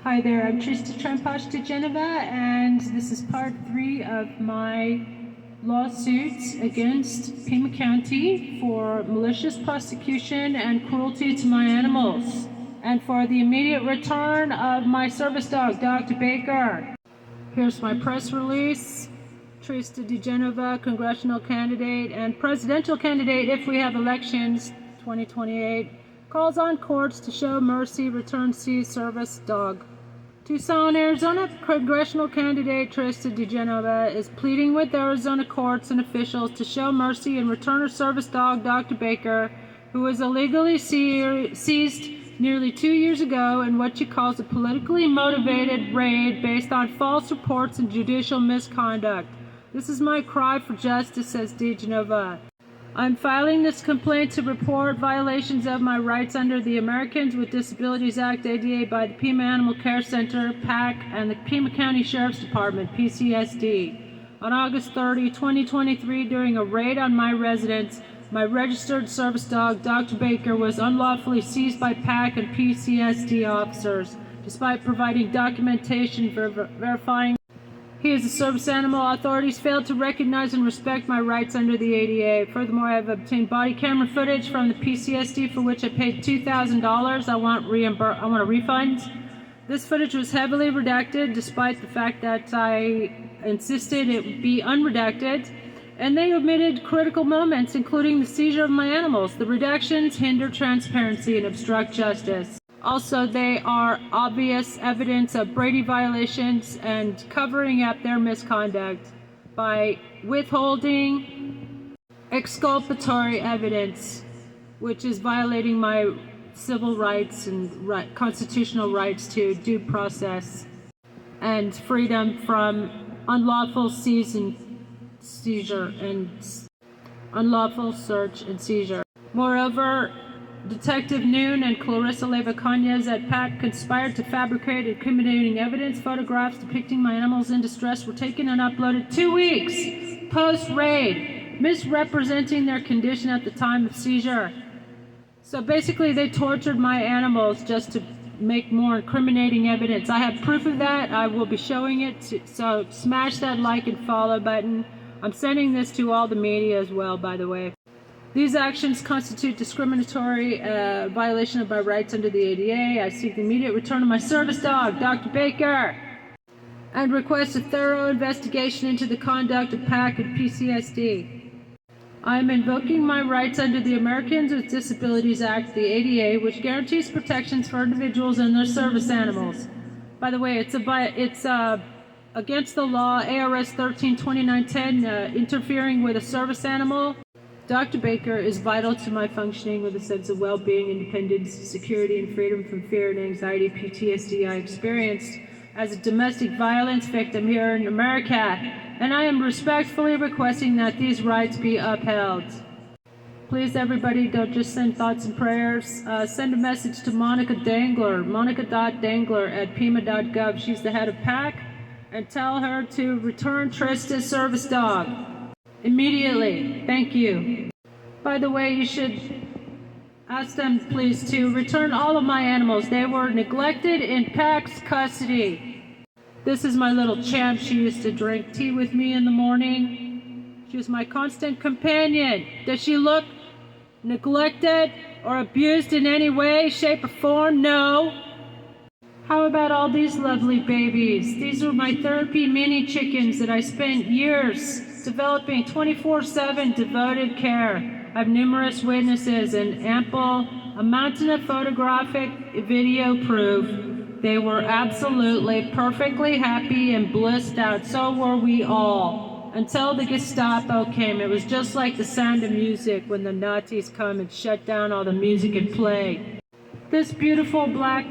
Hi there, I'm Trista Trampash Geneva, and this is part 3 of my lawsuits against Pima County for malicious prosecution and cruelty to my animals, and for the immediate return of my service dog, Dr. Baker. Here's my press release. Trista Geneva, congressional candidate and presidential candidate if we have elections 2028, calls on courts to show mercy, return seized service dog. Tucson, Arizona congressional candidate Trista Geneva is pleading with Arizona courts and officials to show mercy and return her service dog, Dr. Baker, who was illegally seized nearly 2 years ago in what she calls a politically motivated raid based on false reports and judicial misconduct. This is my cry for justice, says Geneva. I'm filing this complaint to report violations of my rights under the Americans with Disabilities Act, ADA, by the Pima Animal Care Center, PAC, and the Pima County Sheriff's Department, PCSD. On August 30, 2023, during a raid on my residence, my registered service dog, Dr. Baker, was unlawfully seized by PAC and PCSD officers, despite providing documentation verifying he is a service animal. Authorities failed to recognize and respect my rights under the ADA. Furthermore, I have obtained body camera footage from the PCSD for which I paid $2,000. I want a refund. This footage was heavily redacted, despite the fact that I insisted it would be unredacted, and they omitted critical moments, including the seizure of my animals. The redactions hinder transparency and obstruct justice. Also, they are obvious evidence of Brady violations and covering up their misconduct by withholding exculpatory evidence, which is violating my civil rights and constitutional rights to due process and freedom from unlawful seizure and unlawful search and seizure. Moreover, Detective Noon and Clarissa Leva-Cañas at PAC conspired to fabricate incriminating evidence. Photographs depicting my animals in distress were taken and uploaded 2 weeks post-raid, misrepresenting their condition at the time of seizure. So basically, they tortured my animals just to make more incriminating evidence. I have proof of that. I will be showing it. So smash that like and follow button. I'm sending this to all the media as well, by the way. These actions constitute discriminatory violation of my rights under the ADA. I seek the immediate return of my service dog, Dr. Baker, and request a thorough investigation into the conduct of PAC and PCSD. I am invoking my rights under the Americans with Disabilities Act, the ADA, which guarantees protections for individuals and their service animals. By the way, it's against the law, ARS 13-2910, interfering with a service animal. Dr. Baker is vital to my functioning with a sense of well-being, independence, security, and freedom from fear and anxiety, PTSD I experienced as a domestic violence victim here in America, and I am respectfully requesting that these rights be upheld. Please, everybody, don't just send thoughts and prayers. Send a message to Monica Dangler, monica.dangler@pima.gov. She's the head of PAC, and tell her to return Trista's service dog immediately. Thank you. By the way, you should ask them, please, to return all of my animals. They were neglected in PAC's custody. This is my little champ. She used to drink tea with me in the morning. She was my constant companion. Does she look neglected or abused in any way, shape, or form? No. How about all these lovely babies? These are my therapy mini chickens that I spent years developing 24/7 devoted care. I have numerous witnesses and a mountain of photographic video proof. They were absolutely perfectly happy and blissed out. So were we all, until the Gestapo came. It was just like The Sound of Music when the Nazis come and shut down all the music and play. This beautiful black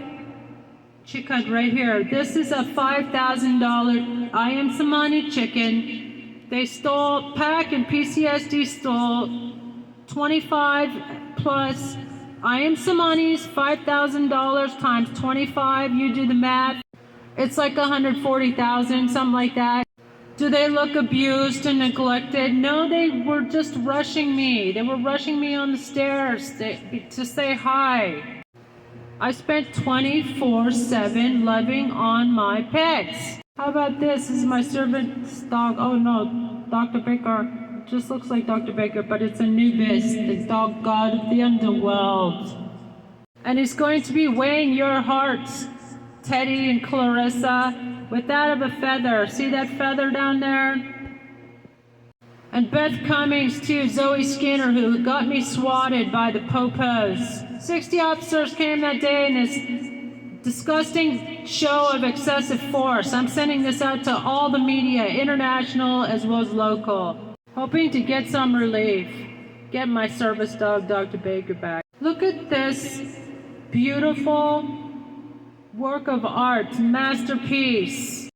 chicken right here, this is a $5,000 I Am Samani chicken. They stole, PAC and PCSD stole 25 plus I Am Samani's $5,000 times 25. You do the math. It's like 140,000, something like that. Do they look abused and neglected? No, they were just rushing me. They were rushing me on the stairs to say hi. I spent 24/7 loving on my pets. How about this? This is my servant's dog. Oh no, Dr. Baker. It just looks like Dr. Baker, but it's Anubis, the dog god of the underworld. And he's going to be weighing your hearts, Teddy and Clarissa, with that of a feather. See that feather down there? And Beth Cummings too, Zoe Skinner, who got me swatted by the popos. 60 officers came that day in this disgusting show of excessive force. I'm sending this out to all the media, international as well as local, hoping to get some relief. Get my service dog, Dr. Baker, back. Look at this beautiful work of art, masterpiece.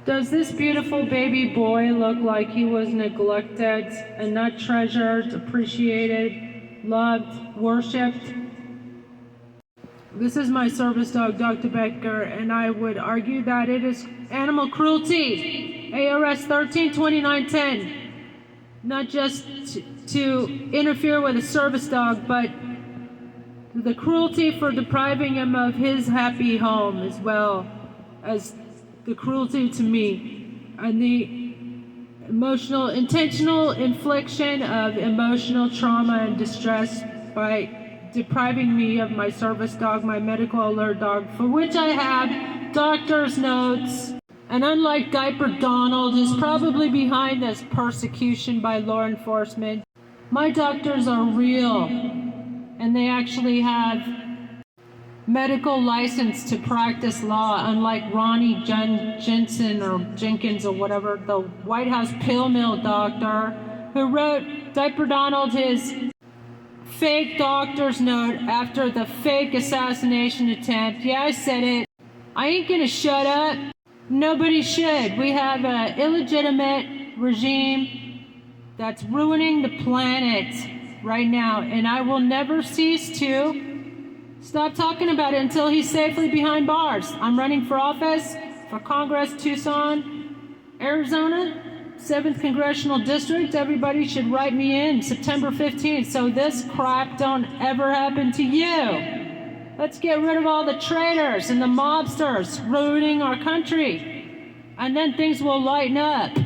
Does this beautiful baby boy look like he was neglected and not treasured, appreciated, loved, worshipped? This is my service dog, Dr. Baker, and I would argue that it is animal cruelty. ARS 13-2910. Not just to interfere with a service dog, but the cruelty for depriving him of his happy home, as well as the cruelty to me, and the intentional infliction of emotional trauma and distress by depriving me of my service dog, my medical alert dog, for which I have doctor's notes. And unlike Diaper Donald, who's probably behind this persecution by law enforcement, my doctors are real, and they actually have medical license to practice law, unlike Ronnie Jensen or Jenkins or whatever, the White House pill mill doctor who wrote Diaper Donald his fake doctor's note after the fake assassination attempt. Yeah, I said it. I ain't gonna shut up. Nobody should. We have an illegitimate regime that's ruining the planet right now, and I will never cease to stop talking about it until he's safely behind bars. I'm running for office for Congress, Tucson, Arizona, 7th Congressional District. Everybody should write me in September 15th so this crap don't ever happen to you. Let's get rid of all the traitors and the mobsters ruining our country, and then things will lighten up.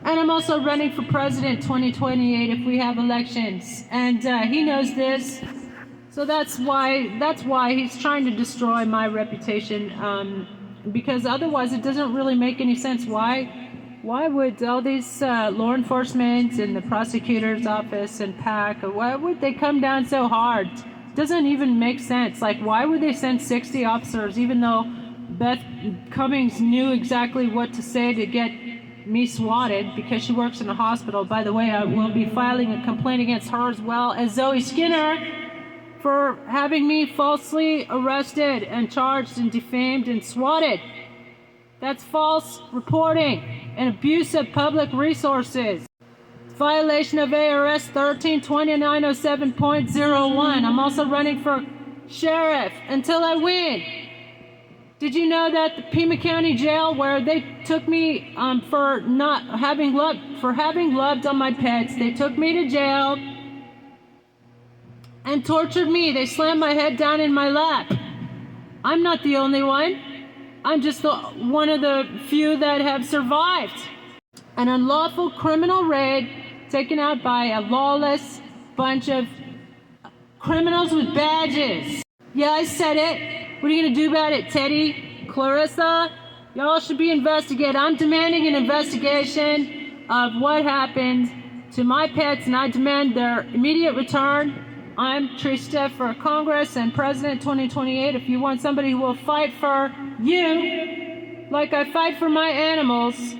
And I'm also running for president 2028 if we have elections, and he knows this. So that's why he's trying to destroy my reputation, because otherwise it doesn't really make any sense. Why would all these law enforcement and the prosecutor's office and PAC, why would they come down so hard? It doesn't even make sense. Like, why would they send 60 officers, even though Beth Cummings knew exactly what to say to get me swatted because she works in a hospital? By the way, I will be filing a complaint against her as well as Zoe Skinner for having me falsely arrested and charged and defamed and swatted. That's false reporting and abuse of public resources. Violation of ARS 13-2907.01. I'm also running for sheriff until I win. Did you know that the Pima County Jail, where they took me for having loved on my pets, they took me to jail and tortured me. They slammed my head down in my lap. I'm not the only one. I'm just one of the few that have survived an unlawful criminal raid taken out by a lawless bunch of criminals with badges. Yeah, I said it. What are you going to do about it, Teddy? Clarissa? Y'all should be investigated. I'm demanding an investigation of what happened to my pets, and I demand their immediate return. I'm Trista for Congress and President 2028. If you want somebody who will fight for you like I fight for my animals,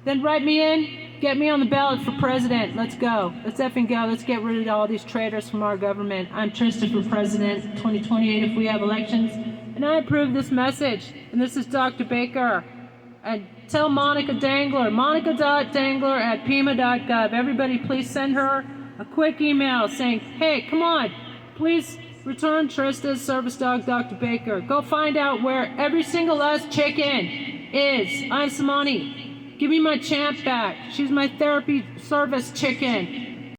then write me in. Get me on the ballot for president. Let's go. Let's effing go. Let's get rid of all these traitors from our government. I'm Trista for President 2028 if we have elections. And I approve this message. And this is Dr. Baker. And tell Monica Dangler, monica.dangler@pima.gov. Everybody please send her a quick email saying, hey, come on, please return Trista's service dog, Dr. Baker. Go find out where every single last chicken is. I'm Samani. Give me my champ back. She's my therapy service chicken.